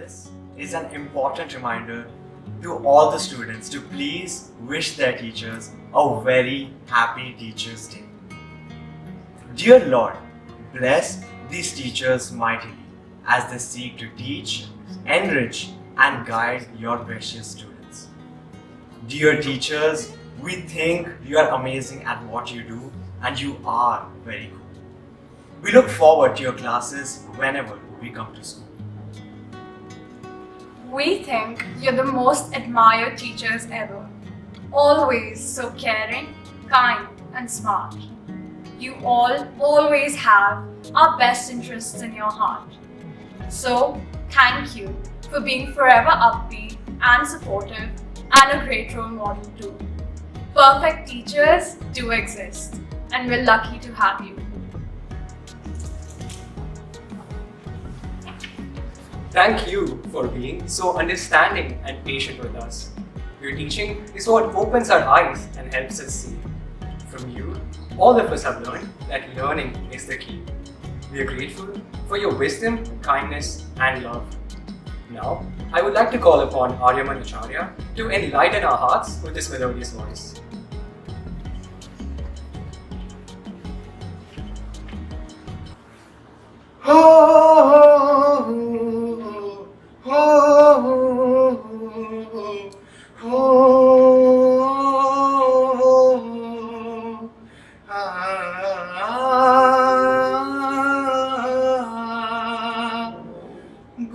this is an important reminder to all the students to please wish their teachers a very happy Teachers' Day. Dear Lord, bless these teachers mightily as they seek to teach, enrich, and guide your precious students. Dear teachers, we think you are amazing at what you do, and you are very cool. We look forward to your classes whenever we come to school. We think you're the most admired teachers ever. Always so caring, kind, and smart. You all always have our best interests in your heart. So, thank you for being forever upbeat and supportive and a great role model too. Perfect teachers do exist, and we're lucky to have you. Thank you for being so understanding and patient with us. Your teaching is what opens our eyes and helps us see. From you, all of us have learned that learning is the key. We are grateful for your wisdom, kindness, and love. Now, I would like to call upon Aryaman Acharya to enlighten our hearts with his melodious voice.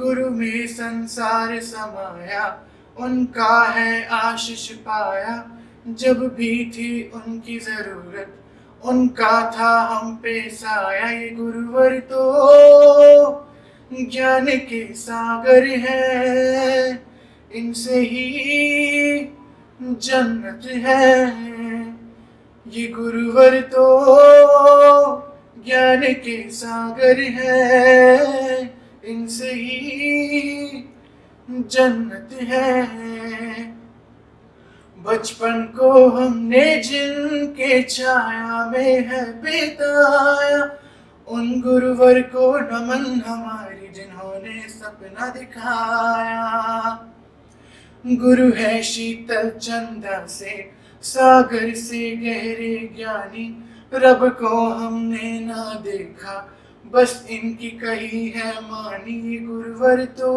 गुरु में संसार समाया, उनका है आशीष पाया। जब भी थी उनकी जरूरत, उनका था हम पे साया। ये गुरुवर तो ज्ञान के सागर है, इनसे ही जन्नत है। ये गुरुवर तो ज्ञान के सागर है, इनसे ही जन्नत है। बचपन को हमने जिनके छाया में है बिताया, उन गुरुवर को नमन हमारी जिन्होंने सपना दिखाया। गुरु है शीतल चंदा से, सागर से गहरे ज्ञानी। रब को हमने ना देखा, बस इनकी कही है मानी। गुरुवर तो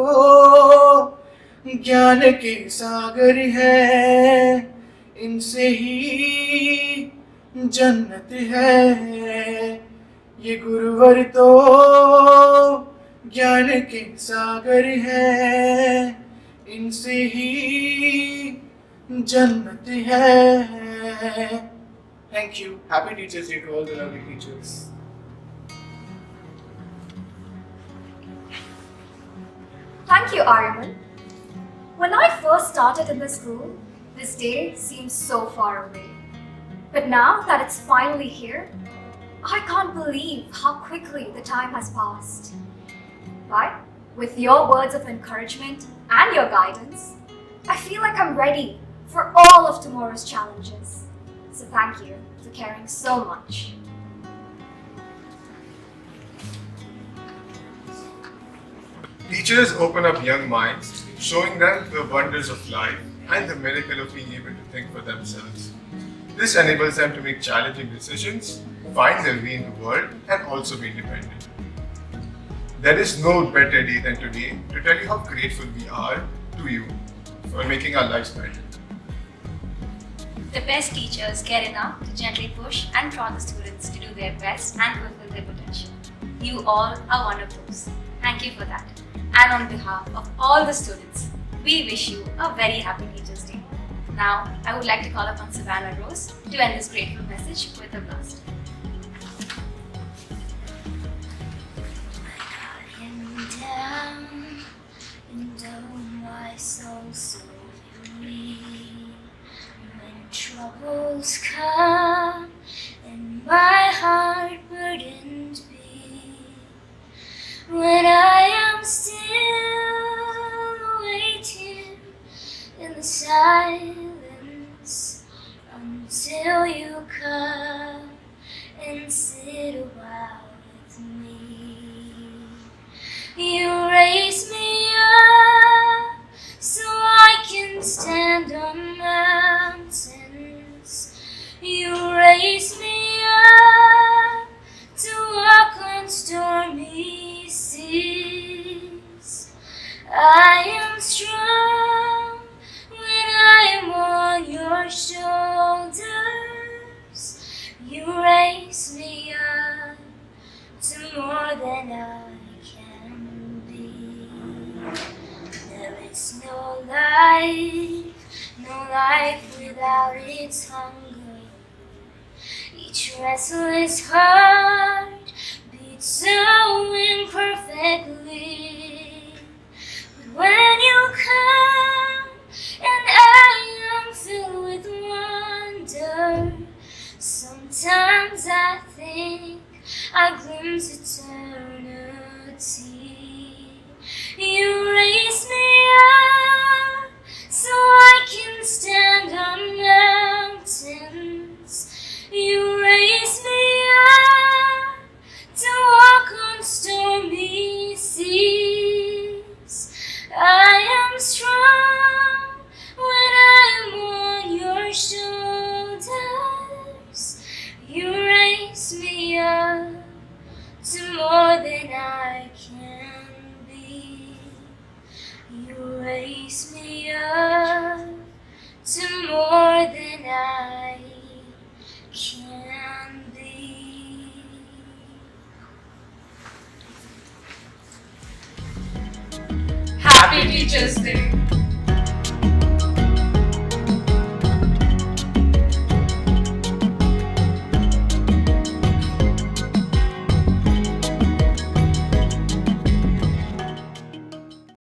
ज्ञान के सागर है, इनसे ही जन्नत है। ये गुरुवर तो ज्ञान के सागर है, इनसे ही जन्नत है। Thank you. Happy Teachers Day to all the lovely teachers. Thank you, Aryaman. When I first started in the school, this day seemed so far away. But now that it's finally here, I can't believe how quickly the time has passed. But with your words of encouragement and your guidance, I feel like I'm ready for all of tomorrow's challenges. So thank you for caring so much. Teachers open up young minds, showing them the wonders of life and the miracle of being able to think for themselves. This enables them to make challenging decisions, find their way in the world, and also be independent. There is no better day than today to tell you how grateful we are to you for making our lives better. The best teachers care enough to gently push and prod the students to do their best and fulfill their potential. You all are one of those. Thank you for that. And on behalf of all the students, we wish you a very happy Teachers' Day. Now, I would like to call upon Savannah Rose to end this grateful message with a blast. I am down, and oh my soul so weary. When troubles come and my heart burdened be, when I am still waiting in the silence until you come and sit a while with me. You raise me up I am strong when I am on your shoulders. You raise me up to more than I can be. There is no life without its hunger. Each restless heart beats so imperfectly. But when you come and I am filled with wonder, sometimes I think I glimpse eternity. You raise me up so I can stand on mountains. You raise me up to walk on stormy seas. I am strong when I am on your shoulders. You raise me up to more than I can be. You raise me up to more than I can be. Happy Teachers Day!